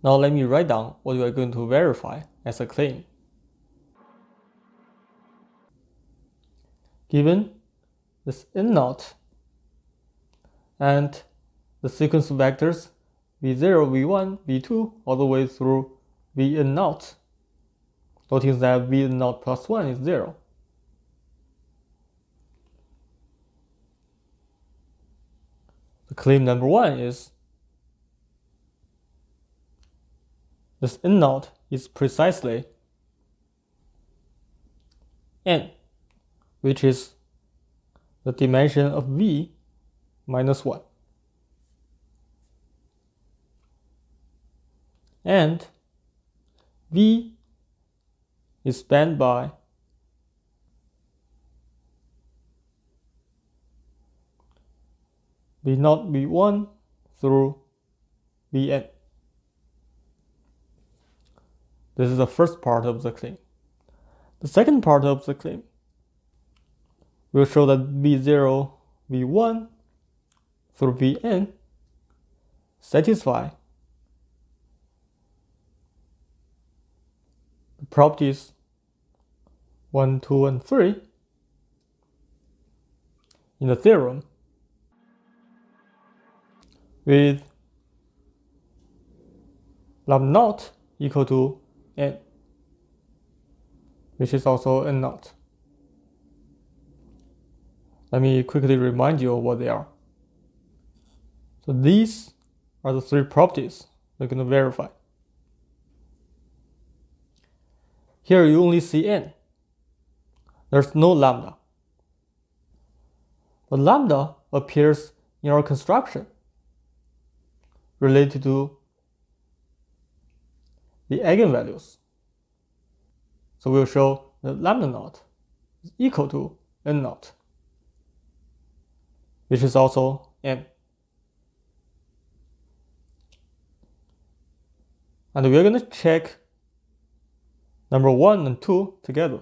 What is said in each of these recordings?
Now let me write down what we are going to verify as a claim. Given this n0 and the sequence of vectors v0, v1, v2, all the way through vn0, noting that vn0 plus 1 is 0. The claim number 1 is this n0 is precisely n, which is the dimension of v minus 1. And v is spanned by v0, v1 through vn. This is the first part of the claim. The second part of the claim will show that v0, v1 through vn satisfy the properties 1, 2, and 3 in the theorem with lambda naught equal to n, which is also n naught. Let me quickly remind you of what they are. So these are the three properties we're going to verify. Here you only see n. There's no lambda. But lambda appears in our construction related to the eigenvalues. So we'll show that lambda naught is equal to n naught, which is also n. And we're going to check number 1 and 2 together.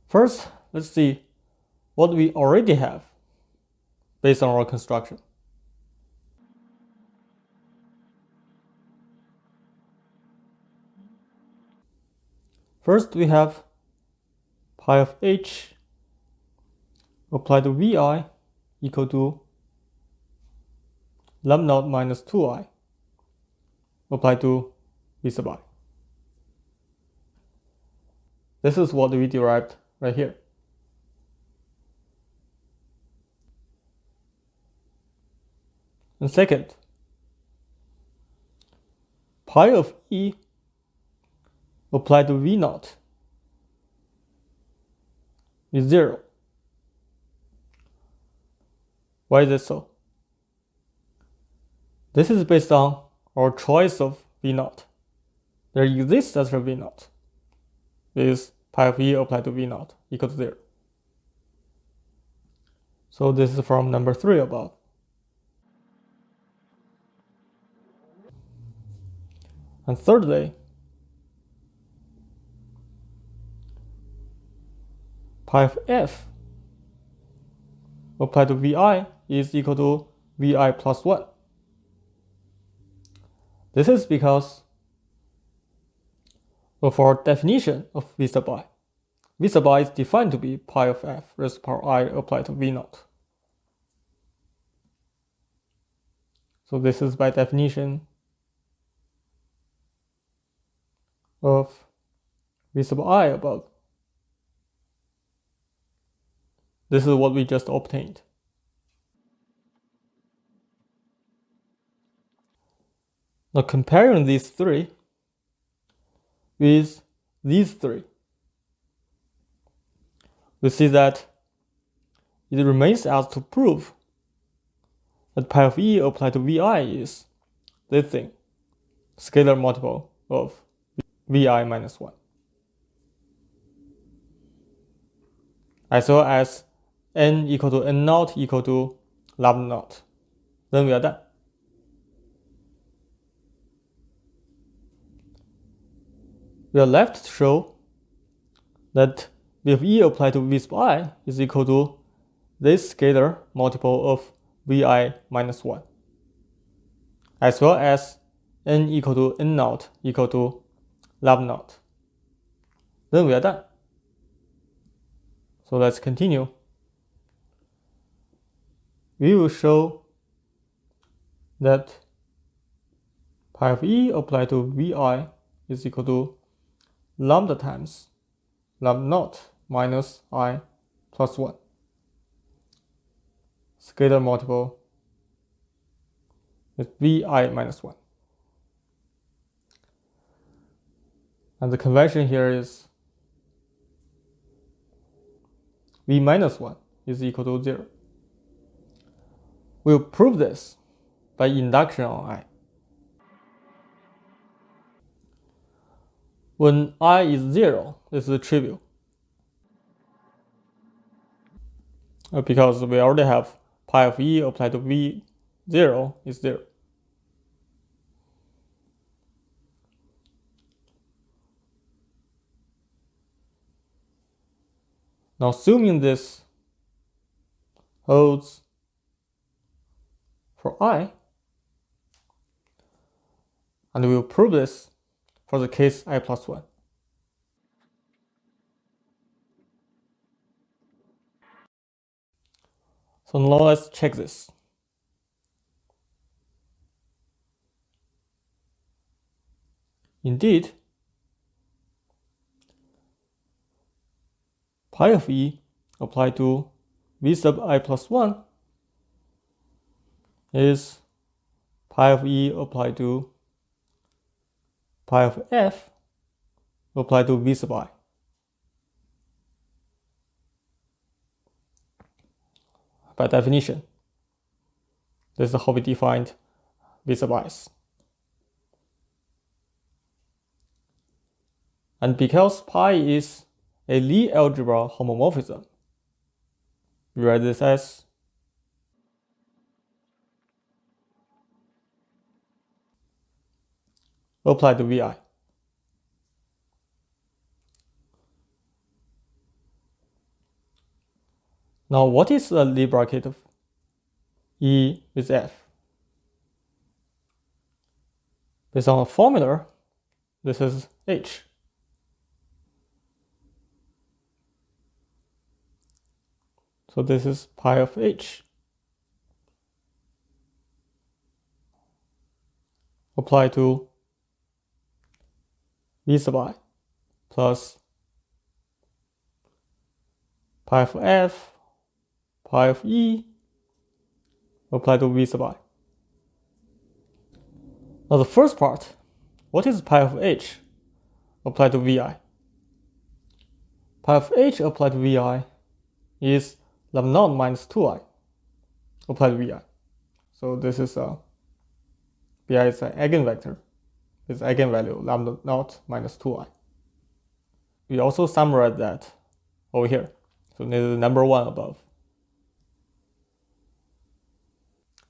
First, let's see what we already have based on our construction. First, we have pi of h applied to vi equal to lambda naught minus 2i applied to v sub I. This is what we derived right here. And second, pi of e applied to v naught is 0. Why is this so? This is based on our choice of v naught. There exists such a v naught is pi of e applied to v naught equal to 0. So this is from number 3 above. And thirdly, pi of f applied to vi is equal to vi plus 1. This is because of our definition of v sub I. V sub I is defined to be pi of f raised to power I applied to v naught. So this is by definition of v sub I above. This is what we just obtained. Now comparing these three with these three, we see that it remains us to prove that pi of e applied to vi is this thing, scalar multiple of vi minus 1, as well as n equal to n naught equal to lambda naught. Then we are done. We are left to show that v of e applied to v sub I is equal to this scalar multiple of vi minus 1, as well as n equal to n naught equal to lambda naught. Then we are done. So let's continue. We will show that pi of e applied to vi is equal to lambda times lambda naught minus I plus 1. Scalar multiple is vi minus 1. And the convention here is v minus 1 is equal to 0. We'll prove this by induction on I. When I is 0, this is trivial. Because we already have pi of e applied to v0 is 0. Now assuming this holds for I, and we will prove this for the case I plus 1. So now let's check this. Indeed, pi of e applied to v sub I plus 1 is pi of e applied to pi of f applied to v sub I. By definition, this is how we defined v sub i's. And because pi is a Lie algebra homomorphism, we write this as applied to vi. Now what is the Lie bracket of e with f? Based on a formula, this is h. So this is pi of h applied to v sub I plus pi of f, pi of e applied to v sub I. Now the first part, what is pi of h applied to vi? Pi of h applied to vi is lambda naught minus 2i applied to vi. So this is vi is an eigenvector with eigenvalue lambda naught minus 2i. We also summarize that over here. So this is number 1 above.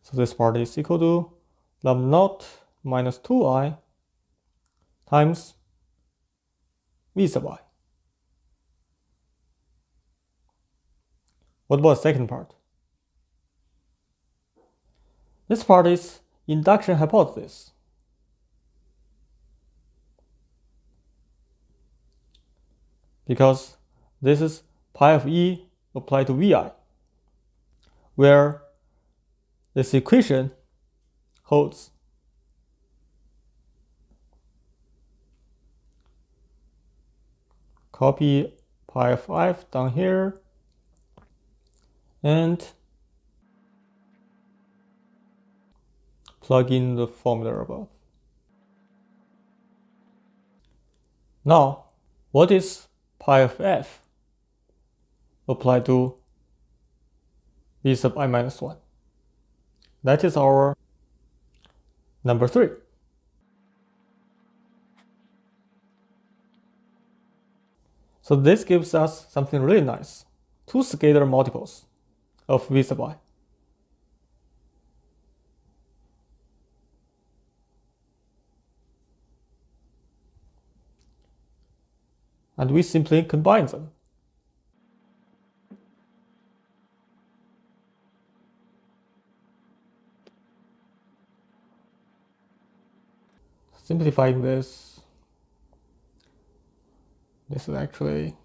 So this part is equal to lambda naught minus 2i times v sub I. What about the second part? This part is induction hypothesis. Because this is pi of e applied to vi, where this equation holds. Copy pi of f down here and plug in the formula above. Now, what is pi of f applied to v sub I minus 1? That is our number 3. So this gives us something really nice. 2 scalar multiples of v sub I. And we simply combine them. Simplifying this is actually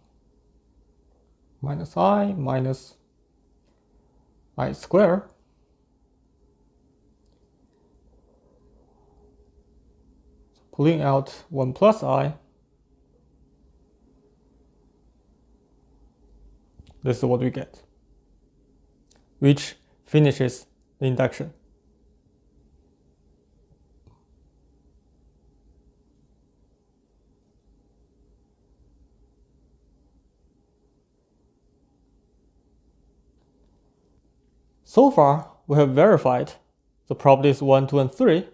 minus I squared pulling out 1 plus I. This is what we get, which finishes the induction. So far, we have verified the properties 1, 2, and 3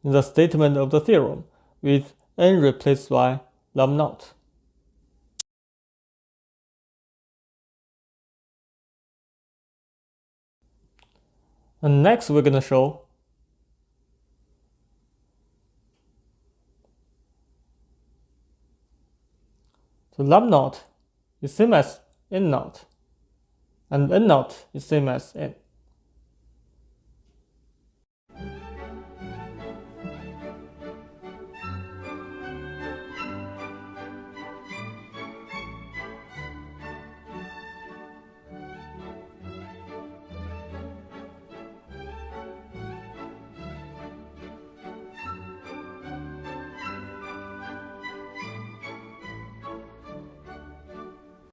in the statement of the theorem with n replaced by lambda naught. And next we're going to show the lambda naught is same as n naught, and n naught is same as n.